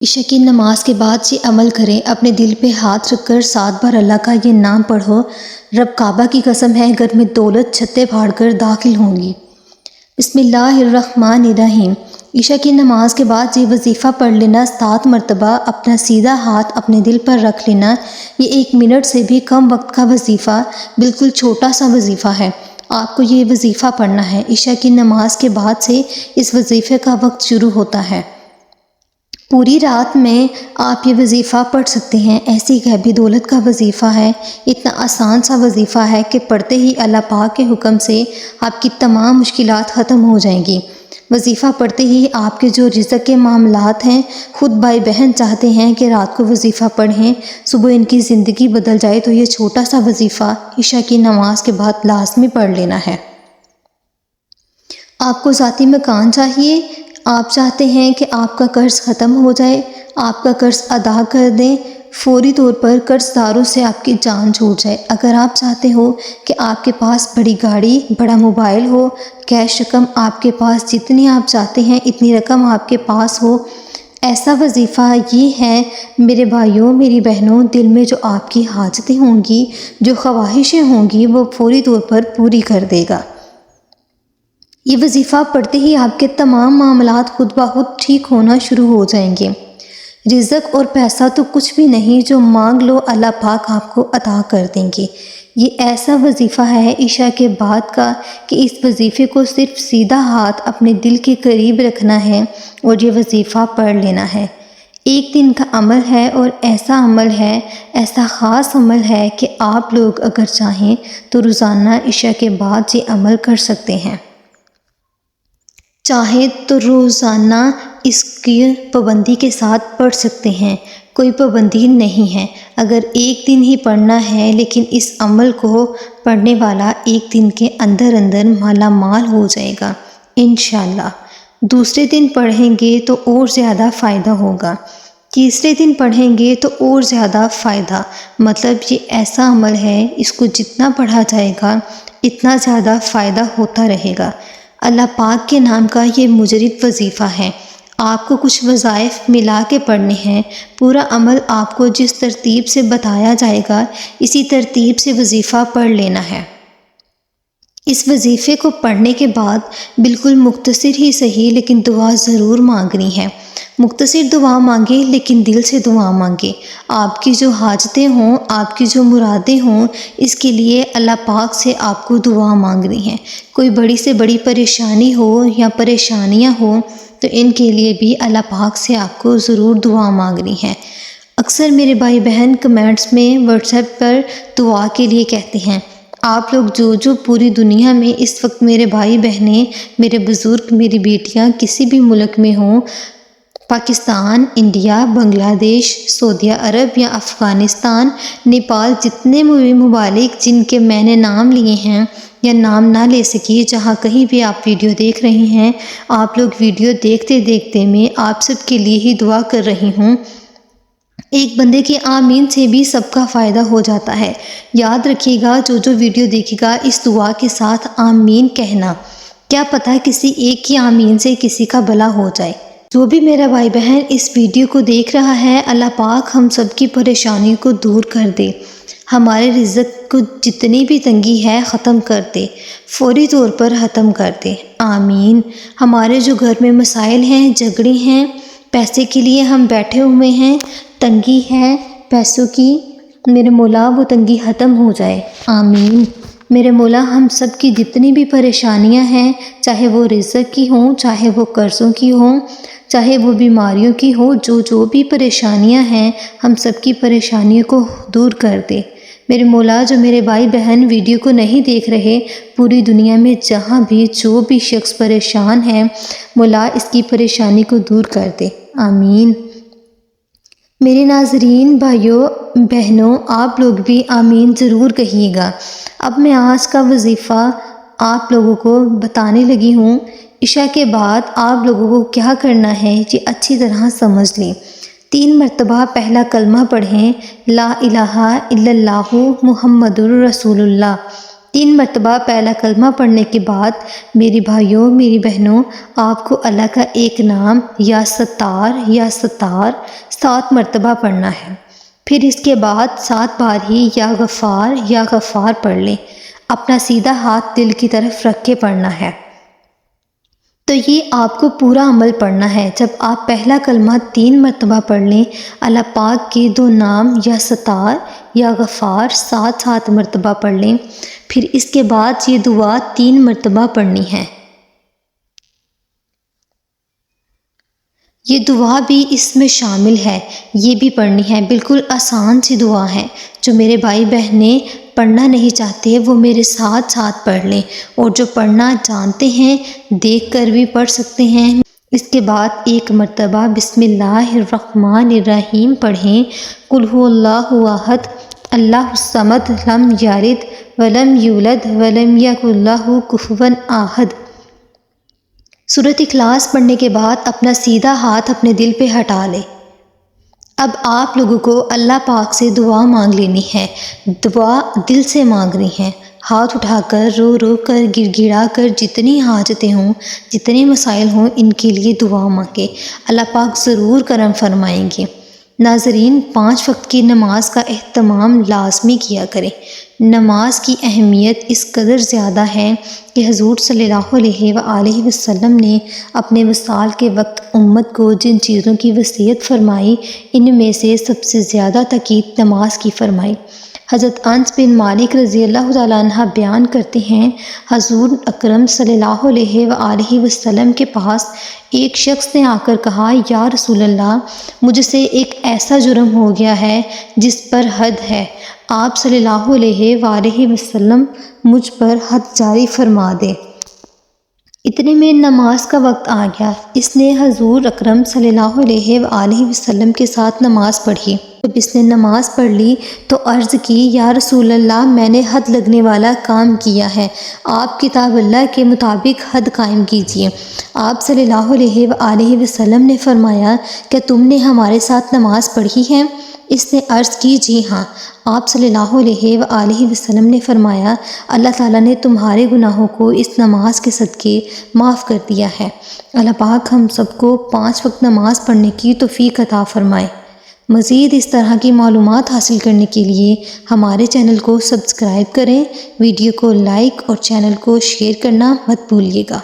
عشاء کی نماز کے بعد یہ عمل کریں، اپنے دل پہ ہاتھ رکھ کر 7 بار اللہ کا یہ نام پڑھو۔ رب کعبہ کی قسم ہے، گھر میں دولت چھتے پھاڑ کر داخل ہوں گی۔ بسم اللہ الرحمن الرحیم۔ عشاء کی نماز کے بعد یہ وظیفہ پڑھ لینا 7 مرتبہ، اپنا سیدھا ہاتھ اپنے دل پر رکھ لینا۔ یہ 1 منٹ سے بھی کم وقت کا وظیفہ، بالکل چھوٹا سا وظیفہ ہے۔ آپ کو یہ وظیفہ پڑھنا ہے۔ عشاء کی نماز کے بعد سے اس وظیفے کا وقت شروع ہوتا ہے۔ پوری رات میں آپ یہ وظیفہ پڑھ سکتے ہیں۔ ایسی غیبی دولت کا وظیفہ ہے، اتنا آسان سا وظیفہ ہے کہ پڑھتے ہی اللہ پاک کے حکم سے آپ کی تمام مشکلات ختم ہو جائیں گی۔ وظیفہ پڑھتے ہی آپ کے جو رزق کے معاملات ہیں، خود بھائی بہن چاہتے ہیں کہ رات کو وظیفہ پڑھیں، صبح ان کی زندگی بدل جائے، تو یہ چھوٹا سا وظیفہ عشاء کی نماز کے بعد لازمی پڑھ لینا ہے۔ آپ کو ذاتی مکان چاہیے، آپ چاہتے ہیں کہ آپ کا قرض ختم ہو جائے، آپ کا قرض ادا کر دیں، فوری طور پر قرض داروں سے آپ کی جان چھوٹ جائے۔ اگر آپ چاہتے ہو کہ آپ کے پاس بڑی گاڑی، بڑا موبائل ہو، کیش رقم آپ کے پاس جتنی آپ چاہتے ہیں اتنی رقم آپ کے پاس ہو، ایسا وظیفہ یہ ہے میرے بھائیوں، میری بہنوں، دل میں جو آپ کی حاجتیں ہوں گی، جو خواہشیں ہوں گی، وہ فوری طور پر پوری کر دے گا۔ یہ وظیفہ پڑھتے ہی آپ کے تمام معاملات خود بخود ٹھیک ہونا شروع ہو جائیں گے۔ رزق اور پیسہ تو کچھ بھی نہیں، جو مانگ لو اللہ پاک آپ کو عطا کر دیں گے۔ یہ ایسا وظیفہ ہے عشاء کے بعد کا کہ اس وظیفے کو صرف سیدھا ہاتھ اپنے دل کے قریب رکھنا ہے اور یہ وظیفہ پڑھ لینا ہے۔ 1 دن کا عمل ہے اور ایسا عمل ہے، ایسا خاص عمل ہے کہ آپ لوگ اگر چاہیں تو روزانہ عشاء کے بعد یہ عمل کر سکتے ہیں۔ چاہیں تو روزانہ اس کی پابندی کے ساتھ پڑھ سکتے ہیں، کوئی پابندی نہیں ہے۔ اگر 1 دن ہی پڑھنا ہے، لیکن اس عمل کو پڑھنے والا 1 دن کے اندر اندر مالا مال ہو جائے گا انشاءاللہ۔ دوسرے دن پڑھیں گے تو اور زیادہ فائدہ ہوگا، تیسرے دن پڑھیں گے تو اور زیادہ فائدہ۔ مطلب یہ ایسا عمل ہے، اس کو جتنا پڑھا جائے گا اتنا زیادہ فائدہ ہوتا رہے گا۔ اللہ پاک کے نام کا یہ مجرب وظیفہ ہے۔ آپ کو کچھ وظائف ملا کے پڑھنے ہیں۔ پورا عمل آپ کو جس ترتیب سے بتایا جائے گا، اسی ترتیب سے وظیفہ پڑھ لینا ہے۔ اس وظیفے کو پڑھنے کے بعد بالکل مختصر ہی صحیح لیکن دعا ضرور مانگنی ہے۔ مختصر دعا مانگے لیکن دل سے دعا مانگے۔ آپ کی جو حاجتیں ہوں، آپ کی جو مرادیں ہوں، اس کے لیے اللہ پاک سے آپ کو دعا مانگنی ہے۔ کوئی بڑی سے بڑی پریشانی ہو یا پریشانیاں ہوں تو ان کے لیے بھی اللہ پاک سے آپ کو ضرور دعا مانگنی ہے۔ اکثر میرے بھائی بہن کمنٹس میں واٹس ایپ پر دعا کے لیے کہتے ہیں۔ آپ لوگ جو پوری دنیا میں اس وقت میرے بھائی بہنیں، میرے بزرگ، میری بیٹیاں کسی بھی ملک میں ہوں، پاکستان، انڈیا، بنگلہ دیش، سعودیہ عرب یا افغانستان، نیپال، جتنے بھی ممالک جن کے میں نے نام لیے ہیں یا نام نہ لے سکی، جہاں کہیں بھی آپ ویڈیو دیکھ رہے ہیں، آپ لوگ ویڈیو دیکھتے دیکھتے میں آپ سب کے لیے ہی دعا کر رہی ہوں۔ ایک بندے کے آمین سے بھی سب کا فائدہ ہو جاتا ہے۔ یاد رکھیے گا، جو ویڈیو دیکھے گا اس دعا کے ساتھ آمین کہنا، کیا پتہ کسی ایک کی آمین سے کسی کا بھلا ہو جائے۔ جو بھی میرا بھائی بہن اس ویڈیو کو دیکھ رہا ہے، اللہ پاک ہم سب کی پریشانی کو دور کر دے، ہمارے رزق کو جتنی بھی تنگی ہے ختم کر دے، فوری طور پر ختم کر دے، آمین۔ ہمارے جو گھر میں مسائل ہیں، جھگڑے ہیں، پیسے کے لیے ہم بیٹھے ہوئے ہیں، تنگی ہے پیسوں کی، میرے مولا وہ تنگی ختم ہو جائے، آمین۔ میرے مولا ہم سب کی جتنی بھی پریشانیاں ہیں، چاہے وہ رزق کی ہوں، چاہے وہ قرضوں کی ہوں، چاہے وہ بیماریوں کی ہو، جو بھی پریشانیاں ہیں، ہم سب کی پریشانیوں کو دور کر دے۔ میرے مولا جو میرے بھائی بہن ویڈیو کو نہیں دیکھ رہے، پوری دنیا میں جہاں بھی جو بھی شخص پریشان ہے، مولا اس کی پریشانی کو دور کر دے، آمین۔ میرے ناظرین، بھائیوں بہنوں، آپ لوگ بھی آمین ضرور کہیے گا۔ اب میں آج کا وظیفہ آپ لوگوں کو بتانے لگی ہوں۔ عشاء کے بعد آپ لوگوں کو کیا کرنا ہے یہ اچھی طرح سمجھ لیں۔ 3 مرتبہ پہلا کلمہ پڑھیں، لا الہ الا اللہ محمد الرسول اللہ۔ 3 مرتبہ پہلا کلمہ پڑھنے کے بعد میری بھائیوں میری بہنوں آپ کو اللہ کا ایک نام یا ستار 7 مرتبہ پڑھنا ہے۔ پھر اس کے بعد 7 بار ہی یا غفار پڑھ لیں۔ اپنا سیدھا ہاتھ دل کی طرف رکھ کے پڑھنا ہے۔ تو یہ آپ کو پورا عمل پڑھنا ہے۔ جب آپ پہلا کلمہ 3 مرتبہ پڑھ لیں، اللہ پاک کے 2 نام یا ستار یا غفار 7 مرتبہ پڑھ لیں، پھر اس کے بعد یہ دعا 3 مرتبہ پڑھنی ہے۔ یہ دعا بھی اس میں شامل ہے، یہ بھی پڑھنی ہے۔ بالکل آسان سی دعا ہے۔ جو میرے بھائی بہنیں پڑھنا نہیں چاہتے وہ میرے ساتھ پڑھ لیں، اور جو پڑھنا جانتے ہیں دیکھ کر بھی پڑھ سکتے ہیں۔ اس کے بعد 1 مرتبہ بسم اللہ الرحمن الرحیم پڑھیں۔ قل هو اللہ احد اللہ الصمد لم یلد ولم یولد ولم یکن لہ کفوا احد۔ سورۃ اخلاص پڑھنے کے بعد اپنا سیدھا ہاتھ اپنے دل پہ ہٹا لیں۔ اب آپ لوگوں کو اللہ پاک سے دعا مانگ لینی ہے۔ دعا دل سے مانگنی ہے، ہاتھ اٹھا کر رو کر گڑ گڑا کر، جتنی حاجتیں ہوں جتنے مسائل ہوں ان کے لیے دعا مانگیں، اللہ پاک ضرور کرم فرمائیں گے۔ ناظرین، 5 وقت کی نماز کا اہتمام لازمی کیا کریں۔ نماز کی اہمیت اس قدر زیادہ ہے کہ حضور صلی اللہ علیہ وآلہ وسلم نے اپنے وصال کے وقت امت کو جن چیزوں کی وصیت فرمائی ان میں سے سب سے زیادہ تاکید نماز کی فرمائی۔ حضرت انس بن مالک رضی اللہ تعالیٰ عنہ بیان کرتے ہیں، حضور اکرم صلی اللہ علیہ وآلہ وسلم کے پاس ایک شخص نے آ کر کہا، یا رسول اللہ، مجھ سے ایک ایسا جرم ہو گیا ہے جس پر حد ہے، آپ صلی اللہ علیہ وآلہ وسلم مجھ پر حد جاری فرما دیں۔ اتنے میں نماز کا وقت آ گیا۔ اس نے حضور اکرم صلی اللہ علیہ وآلہ وسلم کے ساتھ نماز پڑھی۔ جب اس نے نماز پڑھ لی تو عرض کی، یا رسول اللہ، میں نے حد لگنے والا کام کیا ہے، آپ کتاب اللہ کے مطابق حد قائم کیجیے۔ آپ صلی اللہ علیہ وآلہ وسلم نے فرمایا، کیا تم نے ہمارے ساتھ نماز پڑھی ہے؟ اس نے عرض کی، جی ہاں۔ آپ صلی اللہ علیہ وآلہ وسلم نے فرمایا، اللہ تعالیٰ نے تمہارے گناہوں کو اس نماز کے صدقے معاف کر دیا ہے۔ اللہ پاک ہم سب کو 5 وقت نماز پڑھنے کی توفیق عطا فرمائے۔ مزید اس طرح کی معلومات حاصل کرنے کے لیے ہمارے چینل کو سبسکرائب کریں، ویڈیو کو لائک اور چینل کو شیئر کرنا مت بھولیے گا۔